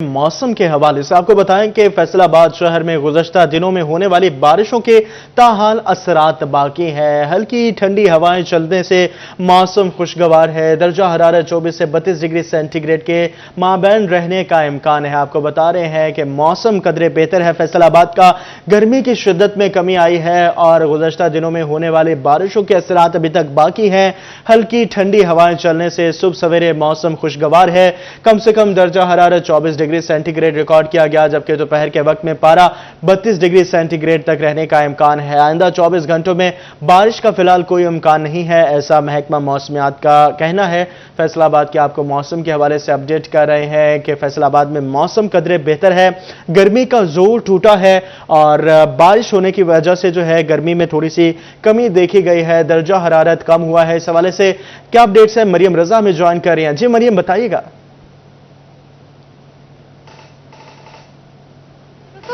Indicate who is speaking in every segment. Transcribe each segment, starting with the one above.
Speaker 1: मौसम के हवाले से आपको बताएं कि फैसलाबाद शहर में गुज़श्ता दिनों में होने वाली बारिशों के ताहाल असरात बाकी है। हल्की ठंडी हवाएं चलने से मौसम खुशगवार है। दर्जा हरारत 24 से 32 डिग्री सेंटीग्रेड के माबैन रहने का इम्कान है। आपको बता रहे हैं कि मौसम कदरे बेहतर है। फैसलाबाद का गर्मी की शिद्दत में कमी आई है और गुज़श्ता दिनों में होने वाली बारिशों के असरात अभी तक बाकी हैं। हल्की ठंडी हवाएं चलने से सुबह सवेरे मौसम खुशगवार है। कम से कम दर्जा हरारत 24 डिग्री सेंटीग्रेड रिकॉर्ड किया गया, जबकि दोपहर के वक्त में पारा 32 डिग्री सेंटीग्रेड तक रहने का इम्कान है। आइंदा 24 घंटों में बारिश का फिलहाल कोई इम्कान नहीं है, ऐसा महकमा मौसमियात का कहना है। फैसलाबाद के आपको मौसम के हवाले से अपडेट कर रहे हैं कि फैसलाबाद में मौसम कदरे बेहतर है। गर्मी का जोर टूटा है और बारिश होने की वजह से जो है गर्मी में थोड़ी सी कमी देखी गई है। दर्जा हरारत कम हुआ है। इस हवाले से क्या अपडेट्स है, मरियम रजा हमें ज्वाइन कर रही हैं। जी मरियम, बताइएगा।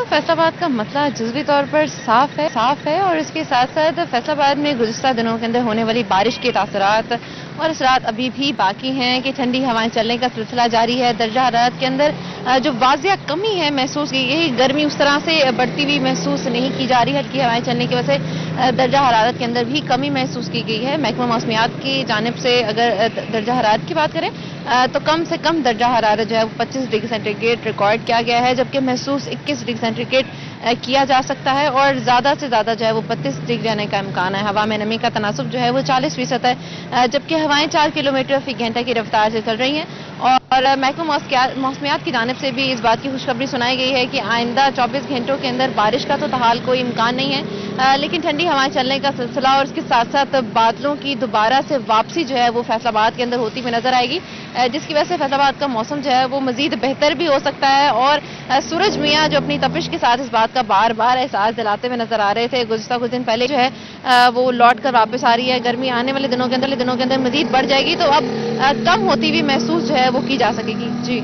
Speaker 2: फैसलाबाद का मतला जुज़वी तौर पर साफ है और इसके साथ साथ फैसलाबाद में गुज़श्ता दिनों के अंदर होने वाली बारिश के तासरात और असरात अभी भी बाकी हैं कि ठंडी हवाएं चलने का सिलसिला जारी है। दर्जा हरारत के अंदर जो वाज़िया कमी है महसूस की गई, गर्मी उस तरह से बढ़ती हुई महसूस नहीं की जा रही। हल्की हवाएं चलने की वजह से दर्जा हरारत के अंदर भी कमी महसूस की गई है। महकमा मौसमियात की जानिब से अगर दर्जा हरारत की बात करें तो कम से कम दर्जा हरारत जो है 25 डिग्री सेंटीग्रेड रिकॉर्ड किया गया है, जबकि महसूस 21 डिग्री सेंटीग्रेड किया जा सकता है और ज़्यादा से ज़्यादा जो है वो 32 डिग्री आने का इम्कान है। हवा में नमी का तनासुब जो है वो 40% है, जबकि हवाएं 4 किलोमीटर फी घंटा की रफ्तार से चल रही हैं। और महकमा मौसमियात की जानिब से भी इस बात की खुशखबरी सुनाई गई है कि आइंदा 24 घंटों के अंदर बारिश का तो ताहाल कोई इम्कान नहीं है, लेकिन ठंडी हवाएं चलने का सिलसिला और इसके साथ साथ बादलों की दोबारा से वापसी जो है वो फैसलाबाद के अंदर होती हुई नजर आएगी, जिसकी वजह से फैसलाबाद का मौसम जो है वो मजीद बेहतर भी हो सकता है। और सूरज मियाँ जो अपनी तपिश के साथ इस बात का बार बार एहसास दिलाते हुए नजर आ रहे थे, गुज़श्ता कुछ दिन पहले जो है वो लौट कर वापस आ रही है। गर्मी आने वाले दिनों के अंदर मजीद बढ़ जाएगी, तो अब कम होती हुई महसूस जो है वो की जा सकेगी।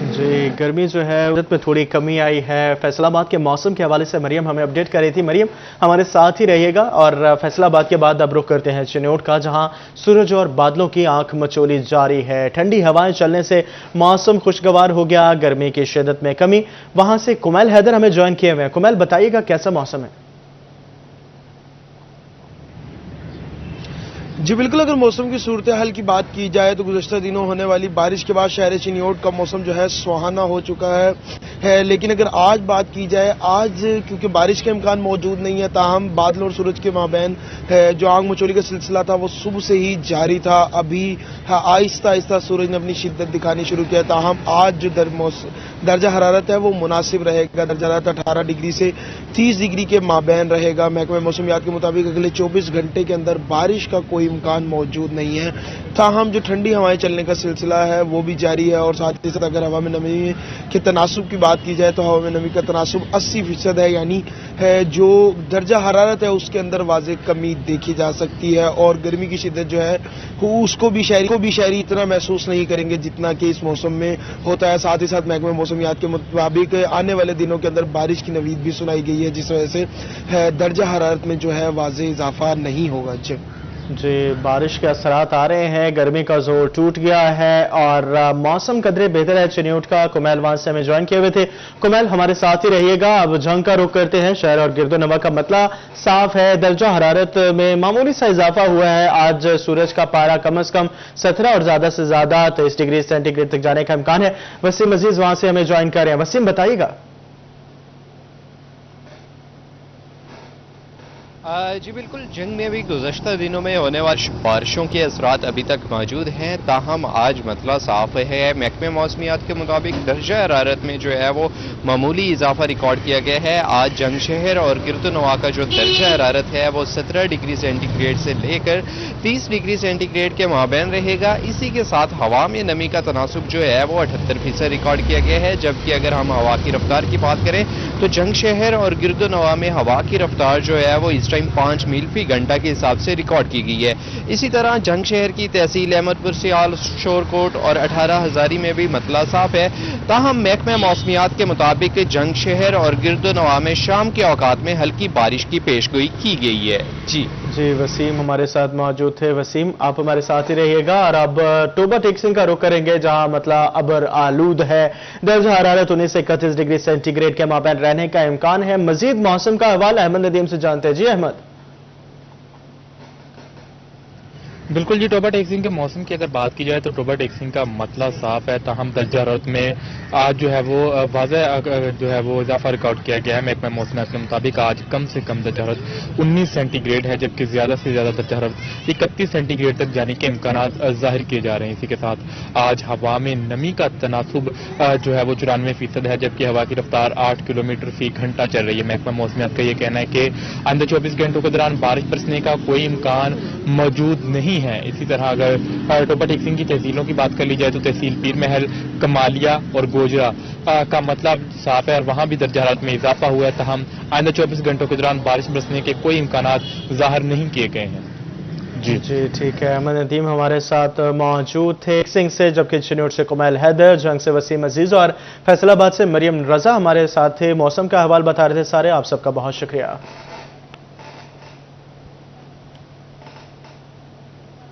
Speaker 2: जी,
Speaker 1: गर्मी जो है में थोड़ी कमी आई है। फैसलाबाद के मौसम के हवाले से मरियम हमें अपडेट कर रही थी। मरियम, हमारे साथ ही रहिएगा। और फैसलाबाद के बाद अब रुख करते हैं चिन्नौट का, जहां सूरज और बादलों की आंख मचोली जारी है। ठंडी हवाएं चलने से मौसम खुशगवार हो गया, गर्मी की शिद्दत में कमी। वहां से कुमैल हैदर हमें ज्वाइन किए हुए हैं। कुमैल, बताइएगा कैसा मौसम है?
Speaker 3: जी बिल्कुल, अगर मौसम की सूरत हाल की बात की जाए तो गुज़श्ता दिनों होने वाली बारिश के बाद शहर चिन्नौट का मौसम जो है सुहाना हो चुका है। लेकिन अगर आज बात की जाए, आज क्योंकि बारिश का इम्कान मौजूद नहीं है, ताहम बादल और सूरज के माबैन जो आग मचोली का सिलसिला था वो सुबह से ही जारी था। अभी आहिस्ता आहिस्ता सूरज ने अपनी शिद्दत दिखानी शुरू किया। ताहम आज जो दर्जा हरारत है वो मुनासिब रहेगा। दर्जा हरारत 18 डिग्री से 30 डिग्री के माबैन रहेगा। महकमा मौसमियात के मुताबिक अगले 24 घंटे के अंदर बारिश का कोई इम्कान मौजूद नहीं है। ताहम जो ठंडी हवाएं चलने का सिलसिला है वो भी जारी है। और साथ ही साथ अगर हवा में नमी के तनासुब की बात की जाए तो हवा में नमी का तनासुब 80% है, यानी जो दर्जा हरारत है उसके अंदर वाज़ेह कमी देखी जा सकती है। और गर्मी की शिद्दत जो है उसको भी शहरी इतना महसूस नहीं करेंगे जितना कि इस मौसम में होता है। साथ ही साथ महकमा मौसमियात के मुताबिक आने वाले दिनों के अंदर बारिश की नवीद भी सुनाई गई है, जिस वजह से दर्जा हरारत में जो है वाज़ेह इजाफा नहीं होगा।
Speaker 1: जी, बारिश के असरात आ रहे हैं, गर्मी का जोर टूट गया है और मौसम कदरे बेहतर है। चिन्नौट का कुमैल वहां से हमें ज्वाइन किए हुए थे। कुमैल, हमारे साथ ही रहिएगा। अब जंग का रुख करते हैं। शहर और गिरदोनवा का मतला साफ है। दर्जा हरारत में मामूली सा इजाफा हुआ है। आज सूरज का पारा कम से कम 17 और ज्यादा से ज्यादा 23 डिग्री सेंटीग्रेड तक जाने का इम्कान है। वसीम अजीज वहां से हमें ज्वाइन कर रहे हैं। वसीम, बताइएगा।
Speaker 4: जी बिल्कुल, जंग में भी गुज़श्ता दिनों में होने वाली बारिशों के असरात अभी तक मौजूद हैं, ताहम आज मतला साफ है। महकमे मौसमियात के मुताबिक दर्जा हरारत में जो है वो मामूली इजाफा रिकॉर्ड किया गया है। आज जंग शहर और गिरदोनवा का जो दर्जा हरारत है वो 17 डिग्री सेंटीग्रेड से लेकर 30 डिग्री सेंटीग्रेड के माबैन रहेगा। इसी के साथ हवा में नमी का तनासुब जो है वो 78% रिकॉर्ड किया गया है। जबकि अगर हम हवा की रफ्तार की बात करें तो जंग शहर और गिरदोनवा में हवा की रफ्तार जो है वो इस टाइम 5 मील फी घंटा के हिसाब से रिकॉर्ड की गई है। इसी तरह जंग शहर की तहसील अहमदपुर सियाल शोरकोट और 18 हजारी में भी मतला साफ है। ताहम महकमा मौसमियात के मुताबिक जंग शहर और गिरदोनवा में शाम के औकात में हल्की बारिश की पेशगोई की गई है। जी
Speaker 1: जी वसीम हमारे साथ मौजूद थे। वसीम, आप हमारे साथ ही रहिएगा और अब टोबा टेक्सिंग का रुख करेंगे, जहां मतलब अबर आलूद है। दर्जा हरारत 19 से 31 डिग्री सेंटीग्रेड के माबैन रहने का इम्कान है। मजीद मौसम का हवाला अहमद नदीम से जानते हैं। जी अहमद।
Speaker 5: बिल्कुल जी, टोबा टेक्सिंग के मौसम की अगर बात की जाए तो टोबा टेक्सिंग का मतला साफ है, ताहम दर्जा हरारत में आज जो है वो वाज़ह जो है वो इजाफा रिकॉर्ड किया गया है। महकमा मौसमियात के मुताबिक आज कम से कम दर्जा हरारत 19 सेंटीग्रेड है, जबकि ज्यादा से ज्यादा दर्जा हरारत 31 सेंटीग्रेड तक जाने के इम्कान जाहिर किए जा रहे हैं। इसी के साथ आज हवा में नमी का तनासुब जो है वो 94% है, जबकि हवा की रफ्तार 8 किलोमीटर फी घंटा चल रही है। महकमा मौसमियात का ये कहना है कि आइंदा 24 घंटों के दौरान बारिश बरसने का कोई इम्कान मौजूद नहीं है। इसी तरह अगर टोबा टेक्सिंग की तहसीलों की बात कर ली जाए तो तहसील पीर महल, कमालिया और गोजरा का मतलब साफ है और वहां भी दर्जा हरारत में इजाफा हुआ है। तहम आइंदा 24 घंटों के दौरान बारिश बरसने के कोई इम्कानात जाहिर नहीं किए गए हैं।
Speaker 1: जी ठीक है। अहमद नदीम हमारे साथ मौजूद थे सिंह से, जबकि चिन्नौर से कुमैल हैदर, जंग से वसीम अजीज और फैसलाबाद से मरियम रजा हमारे साथ थे। मौसम का अहवाल बता रहे थे सारे। आप सबका बहुत शुक्रिया।